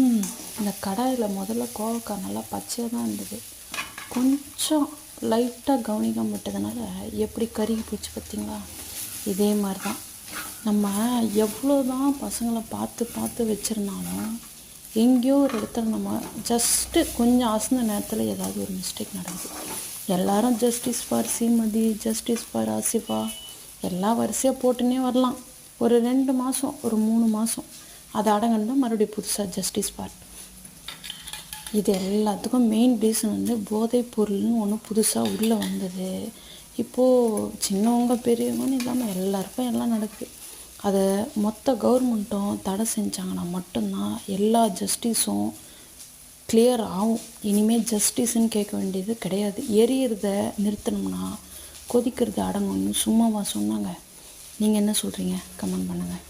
இந்த கடாயில் முதல்ல கோவக்காய் நல்லா பச்சையாக தான் இருந்தது. கொஞ்சம் லைட்டாக கவனிக்காம விட்டதுனால எப்படி கருகி போச்சு பார்த்தீங்களா? இதே மாதிரி தான் நம்ம எவ்வளோ தான் பசங்களை பார்த்து பார்த்து வச்சுருந்தாலும் எங்கேயோ ஒரு இடத்துல நம்ம ஜஸ்ட்டு கொஞ்சம் அசந்த நேரத்தில் ஏதாவது ஒரு மிஸ்டேக் நடக்குது. எல்லாரும் justice for Srimathi, justice for Asifa எல்லாம் வரிசையாக போட்டுன்னே வரலாம். ஒரு 2 மாதம், ஒரு 3 மாதம் அது அடங்கன்னு தான் மறுபடியும் புதுசாக ஜஸ்டிஸ் ஃபார். இது எல்லாத்துக்கும் மெயின் ரீசன் வந்து போதைப் பொருள்னு ஒன்று புதுசாக உள்ளே வந்தது. இப்போது சின்னவங்க பெரியவங்கன்னு இல்லாமல் எல்லாருக்கும் எல்லாம் நடக்குது. அதை மொத்த கவர்மெண்ட்டும் தடை செஞ்சாங்கன்னா மட்டும்தான் எல்லா ஜஸ்டிஸும் கிளியர் ஆகும். இனிமேல் ஜஸ்டிஸ்ன்னு கேட்க வேண்டியது கிடையாது. எரியறத நிறுத்தணும்னா கொதிக்கிறது அடங்கணும்னு சும்மாவா சொன்னாங்க? நீங்கள் என்ன சொல்கிறீங்க? கமெண்ட் பண்ணுங்கள்.